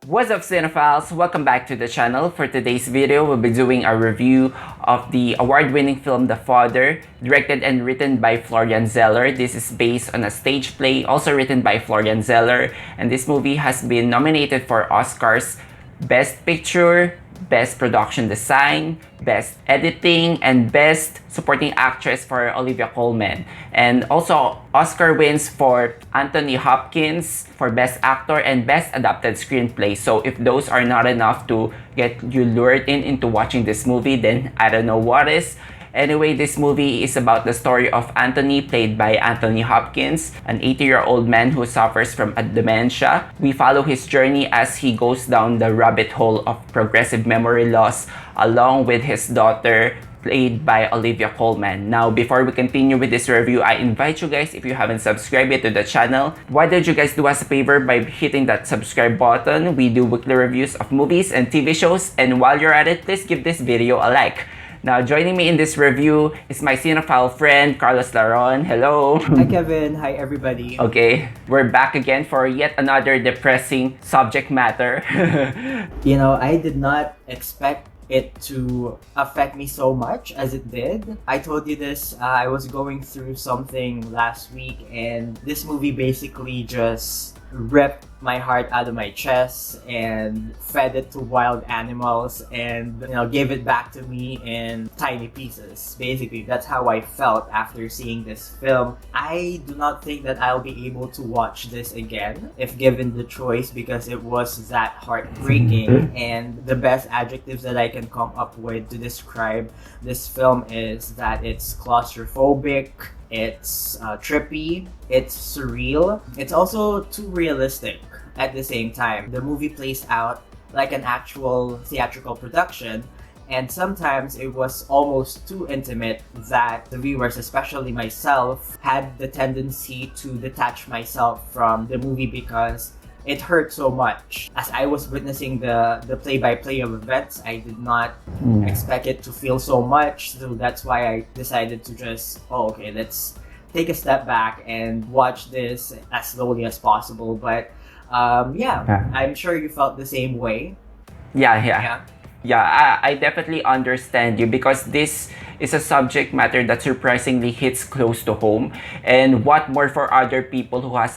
What's up, cinephiles? Welcome back to the channel. For today's video, we'll be doing a review of the award-winning film The Father, directed and written by Florian Zeller. This is based on a stage play also written by Florian Zeller, and this movie has been nominated for Oscars Best Picture, Best Production Design, Best Editing, and Best Supporting Actress for Olivia Colman. And also Oscar wins for Anthony Hopkins for Best Actor and Best Adapted Screenplay. So if those are not enough to get you lured into watching this movie, then I don't know what is. Anyway, this movie is about the story of Anthony, played by Anthony Hopkins, an 80-year-old man who suffers from a dementia. We follow his journey as he goes down the rabbit hole of progressive memory loss along with his daughter, played by Olivia Colman. Now, before we continue with this review, I invite you guys, if you haven't subscribed yet to the channel, why don't you guys do us a favor by hitting that subscribe button? We do weekly reviews of movies and TV shows, and while you're at it, please give this video a like. Now, joining me in this review is my cinephile friend, Carlos Laron. Hello! Hi, Kevin. Hi, everybody. Okay, we're back again for yet another depressing subject matter. I did not expect it to affect me so much as it did. I told you this, I was going through something last week, and this movie basically just ripped my heart out of my chest and fed it to wild animals and gave it back to me in tiny pieces. Basically, that's how I felt after seeing this film. I do not think that I'll be able to watch this again if given the choice, because it was that heartbreaking. And the best adjectives that I can come up with to describe this film is that it's claustrophobic, it's trippy, it's surreal, it's also too realistic at the same time. The movie plays out like an actual theatrical production, and sometimes it was almost too intimate that the viewers, especially myself, had the tendency to detach myself from the movie because it hurt so much. As I was witnessing the play-by-play of events, I did not expect it to feel so much, so that's why I decided to just, let's take a step back and watch this as slowly as possible. But I'm sure you felt the same way. Yeah, I definitely understand you, because this is a subject matter that surprisingly hits close to home. And what more for other people who has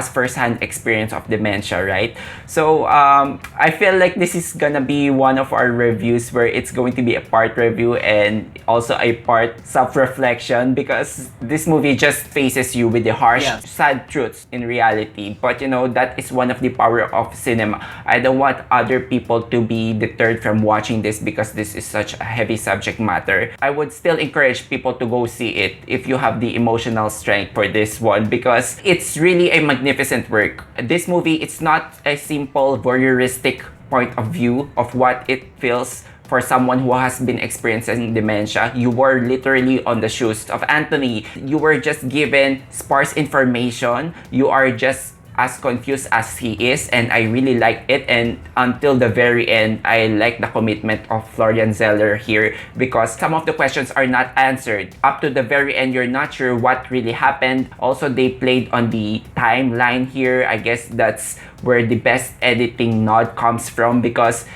first-hand experience of dementia, right? So I feel like this is gonna be one of our reviews where it's going to be a part review and also a part self-reflection, because this movie just faces you with the harsh, sad truths in reality. But that is one of the power of cinema. I don't want other people to be deterred from watching this because this is such a heavy subject matter. I would still encourage people to go see it if you have the emotional strength for this one, because it's really a magnificent work. This movie, it's not a simple voyeuristic point of view of what it feels for someone who has been experiencing dementia. You were literally on the shoes of Anthony. You were just given sparse information. You are just as confused as he is, and I really like it. And until the very end, I like the commitment of Florian Zeller here, because some of the questions are not answered. Up to the very end, you're not sure what really happened. Also, they played on the timeline here. I guess that's where the best editing nod comes from, because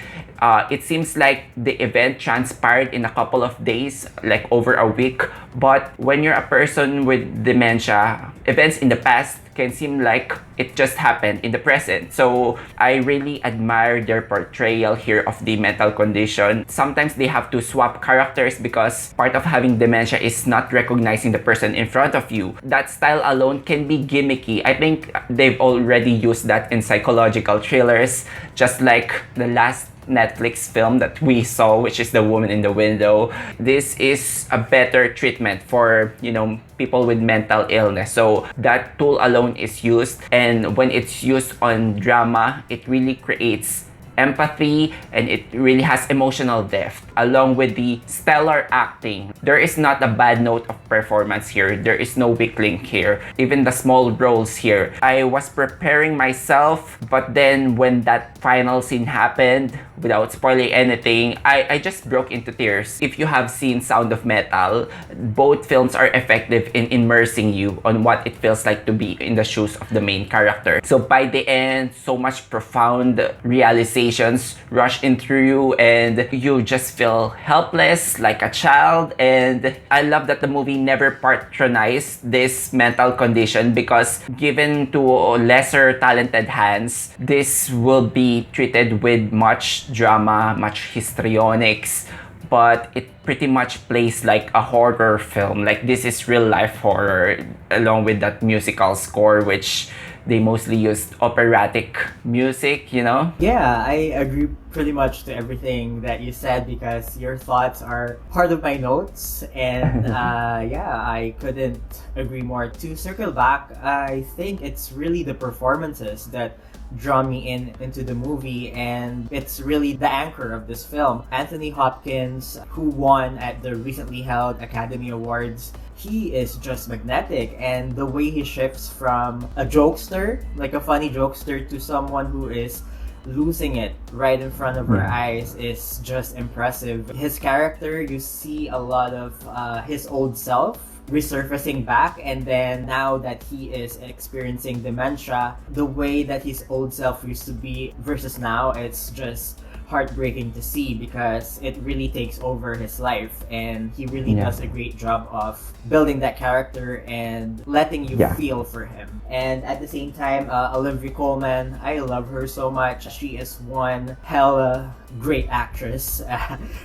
it seems like the event transpired in a couple of days, like over a week. But when you're a person with dementia, events in the past can seem like it just happened in the present. So I really admire their portrayal here of the mental condition. Sometimes they have to swap characters because part of having dementia is not recognizing the person in front of you. That style alone can be gimmicky. I think they've already used that in psychological thrillers, just like the last Netflix film that we saw, which is The Woman in the Window. This is a better treatment for, people with mental illness. So that tool alone is used, and when it's used on drama, it really creates empathy, and it really has emotional depth, along with the stellar acting. There is not a bad note of performance here. There is no weak link here. Even the small roles here. I was preparing myself, but then when that final scene happened, without spoiling anything, I just broke into tears. If you have seen Sound of Metal, both films are effective in immersing you on what it feels like to be in the shoes of the main character. So by the end, so much profound realizations rush in through you, and you just feel helpless like a child. And I love that the movie never patronized this mental condition, because given to lesser talented hands, this will be treated with much drama, much histrionics, but it pretty much plays like a horror film. Like, this is real life horror, along with that musical score, which they mostly used operatic music, you know? Yeah, I agree pretty much to everything that you said, because your thoughts are part of my notes, and yeah, I couldn't agree more. To circle back, I think it's really the performances that draw me into the movie, and it's really the anchor of this film. Anthony Hopkins, who won at the recently held Academy Awards, he is just magnetic, and the way he shifts from a jokester, like a funny jokester, to someone who is losing it right in front of her eyes is just impressive. His character, you see a lot of his old self resurfacing back, and then now that he is experiencing dementia, the way that his old self used to be versus now, it's just heartbreaking to see, because it really takes over his life, and he really does a great job of building that character and letting you feel for him. And at the same time, Olivia Colman, I love her so much. She is one hella great actress.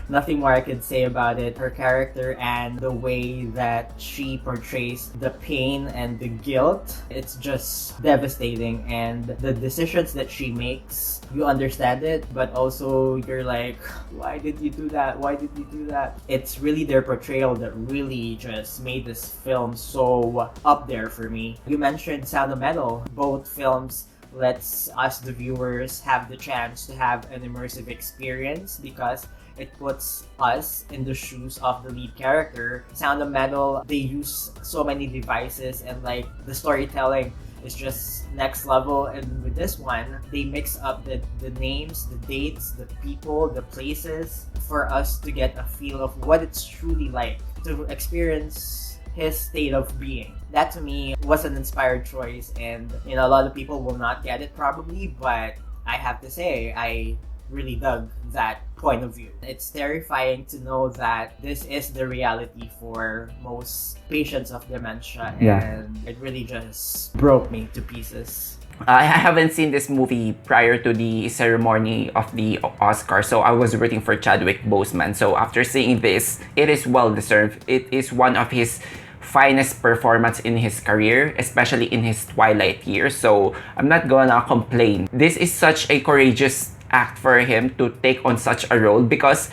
Nothing more I could say about it. Her character and the way that she portrays the pain and the guilt, it's just devastating. And the decisions that she makes, you understand it, but also you're like, why did you do that? Why did you do that? It's really their portrayal that really just made this film so up there for me. You mentioned Sound of Metal. Both films lets us, the viewers, have the chance to have an immersive experience, because it puts us in the shoes of the lead character. Sound of Metal, they use so many devices, and like the storytelling is just next level. And with this one, they mix up the names, the dates, the people, the places, for us to get a feel of what it's truly like to experience his state of being. That to me was an inspired choice, and you know, a lot of people will not get it probably, but I have to say I really dug that point of view. It's terrifying to know that this is the reality for most patients of dementia, and it really just broke me to pieces. I haven't seen this movie prior to the ceremony of the Oscar, so I was rooting for Chadwick Boseman. So after seeing this, it is well deserved. It is one of his finest performance in his career, especially in his twilight years. So I'm not gonna complain. This is such a courageous act for him to take on such a role, because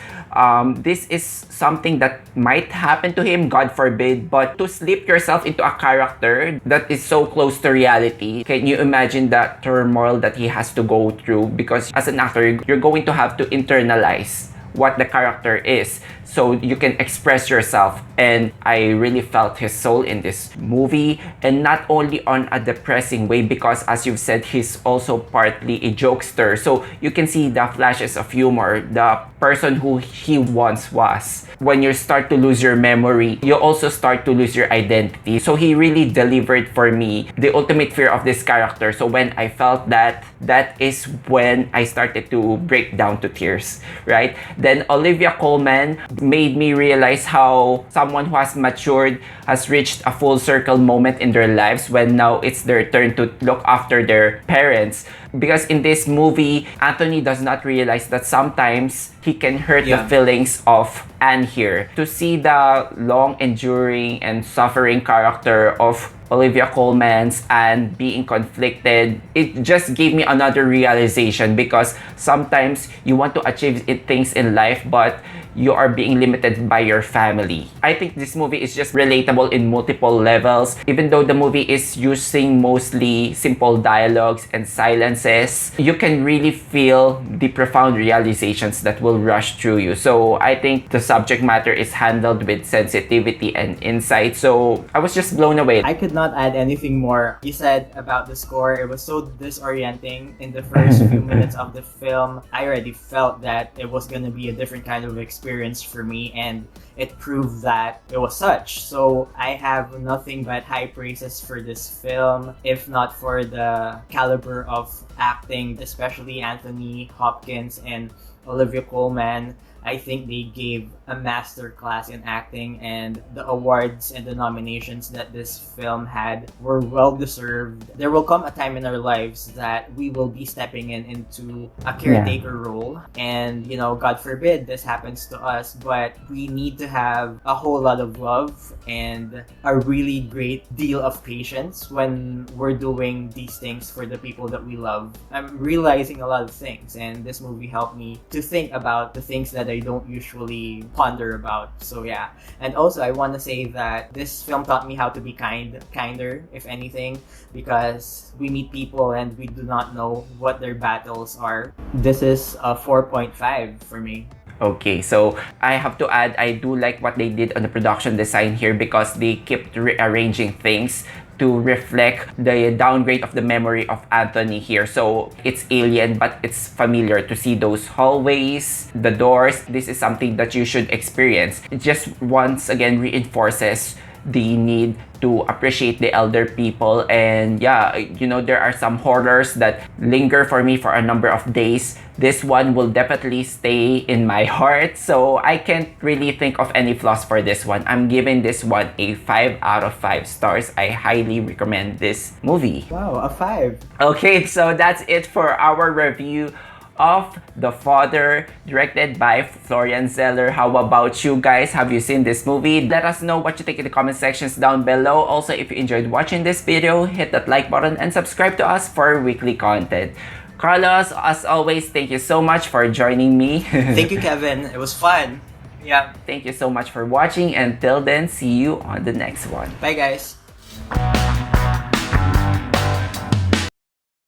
this is something that might happen to him, God forbid, but to slip yourself into a character that is so close to reality, can you imagine that turmoil that he has to go through? Because as an actor, you're going to have to internalize what the character is so you can express yourself. And I really felt his soul in this movie, and not only on a depressing way, because as you've said, he's also partly a jokester, so you can see the flashes of humor, the person who he once was. When you start to lose your memory, you also start to lose your identity. So he really delivered for me the ultimate fear of this character. So when I felt that, that is when I started to break down to tears, right? Then Olivia Colman made me realize how someone who has matured has reached a full circle moment in their lives, when now it's their turn to look after their parents. Because in this movie, Anthony does not realize that sometimes he can hurt the feelings of Anne here. To see the long enduring and suffering character of Olivia Colman's and being conflicted, it just gave me another realization, because sometimes you want to achieve things in life, but you are being limited by your family. I think this movie is just relatable in multiple levels. Even though the movie is using mostly simple dialogues and silences, you can really feel the profound realizations that will rush through you. So I think the subject matter is handled with sensitivity and insight. So I was just blown away. I could not add anything more. You said about the score, it was so disorienting in the first few minutes of the film. I already felt that it was going to be a different kind of experience for me, and it proved that it was such. So I have nothing but high praises for this film, if not for the caliber of acting, especially Anthony Hopkins and Olivia Colman. I think they gave a masterclass in acting, and the awards and the nominations that this film had were well deserved. There will come a time in our lives that we will be stepping into a caretaker role, and God forbid this happens to us, but we need to have a whole lot of love and a really great deal of patience when we're doing these things for the people that we love. I'm realizing a lot of things, and this movie helped me to think about the things that I don't usually ponder about. So yeah. And also I want to say that this film taught me how to be kinder, if anything, because we meet people and we do not know what their battles are. This is a 4.5 for me. Okay, so I have to add, I do like what they did on the production design here because they kept rearranging things to reflect the downgrade of the memory of Anthony here. So it's alien, but it's familiar to see those hallways, the doors. This is something that you should experience. It just once again reinforces the need to appreciate the elder people. And yeah, there are some horrors that linger for me for a number of days. This one will definitely stay in my heart, so I can't really think of any flaws for this one. I'm giving this one a 5 out of 5 stars. I highly recommend this movie. Wow, a 5. Okay, so that's it for our review of The Father, directed by Florian Zeller. How about you guys? Have you seen this movie? Let us know what you think in the comment sections down below. Also, if you enjoyed watching this video, hit that like button and subscribe to us for weekly content. Carlos, as always, thank you so much for joining me. Thank you, Kevin. It was fun. Yeah. Thank you so much for watching. Until then, see you on the next one. Bye, guys.